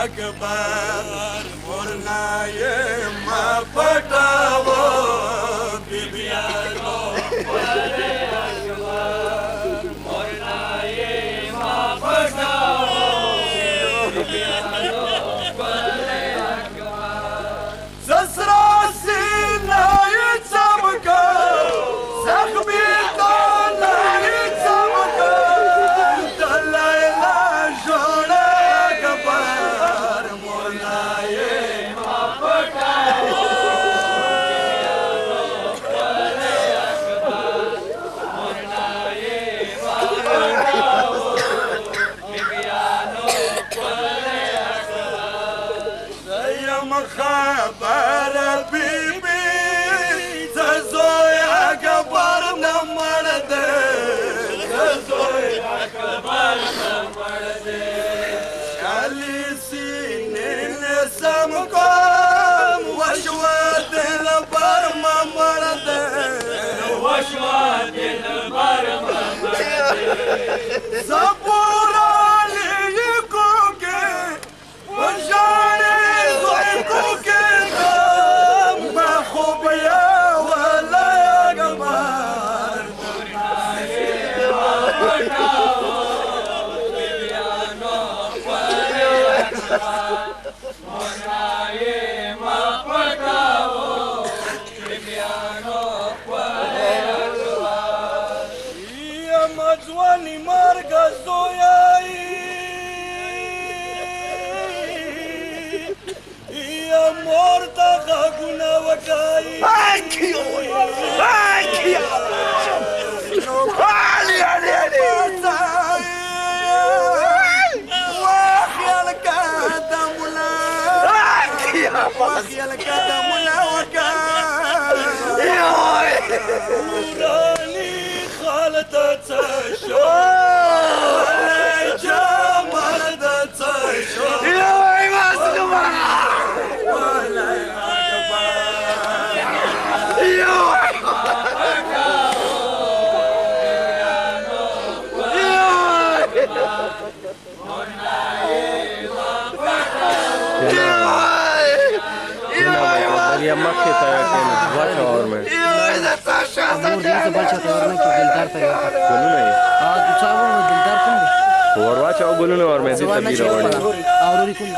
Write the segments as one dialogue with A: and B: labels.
A: اکبر ورنای ما پټاو بیبیانو ولې اکبر ورنای ما پټاو بیبیانو ولې اکبر سسرا سینای چمکا زخمی دلای چمکا دلایلا جوړ خبر بیبی زویا کبر نمړ دې زویا کبر نمړ دې خالي سینې سم کوم وشوا دل بر مړ دې وشوا دل بر مړ دې زبورا لیکو کې وجاړې مجوانی مرگ زویایی یا مرد غگونه وکایی وخیال کدمولا وخیال کدمولا وکایی نورانی خالد تشو ولی جمال تشو یوی مصدوما ولی اکبر یوی
B: ये मक्खी तैयार करने बाचा और में
C: अमूर दिन से बाचा तैयार नहीं क्यों दिलदार तैयार कर
B: बोलूँ नहीं
C: हाँ तू चाहो वो दिलदार कौन
B: और बाचा और बोलूँ और मैं जितना भी रहा
C: और कौन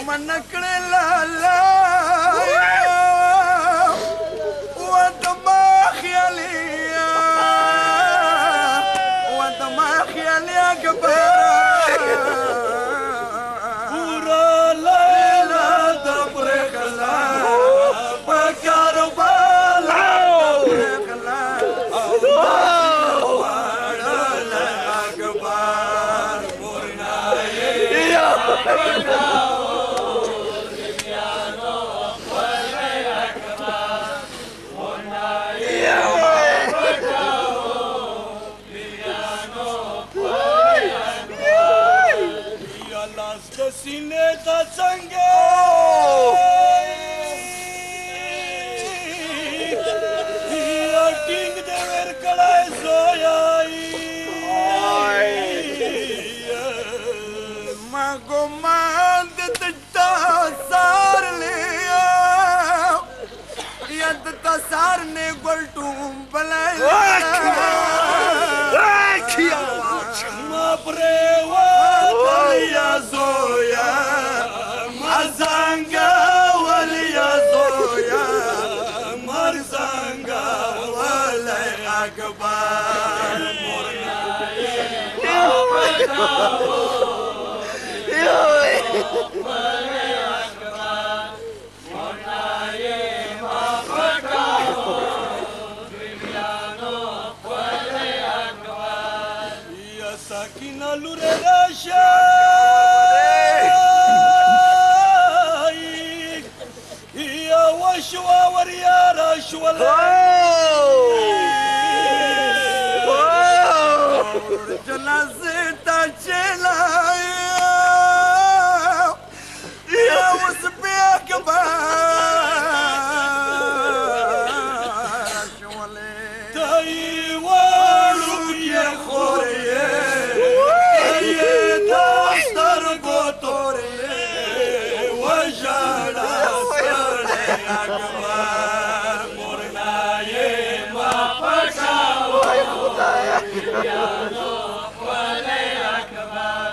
A: मनकड़े लाला सीने दा संगे या टिंग दे वर कड़ाई सोयाई मागो मान दे ता सार लिया या ता सार ने गोलटूम बलाई किया मापरे वा या zoya mazanga waliya zoya marzanga wala akbar وړوکې خورې د سترګو تورې وژړه ستړی اکبر مورنایې ما پټاوه یانو ښکلی اکبر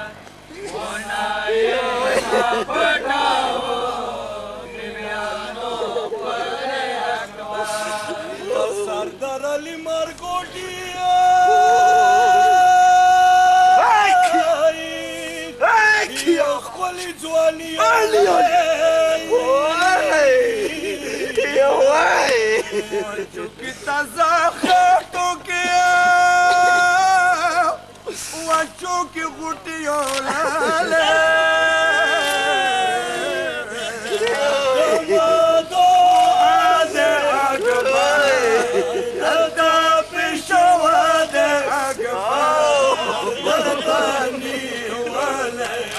A: مورنایې ما پټاوه سردار علی مرګوټي یا ښکلې ځواني چوکې تازه خټو کې وچوکې غوټیو لاله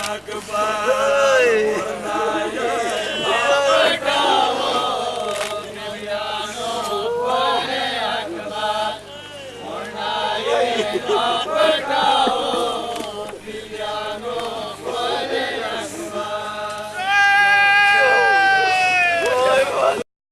A: Akbar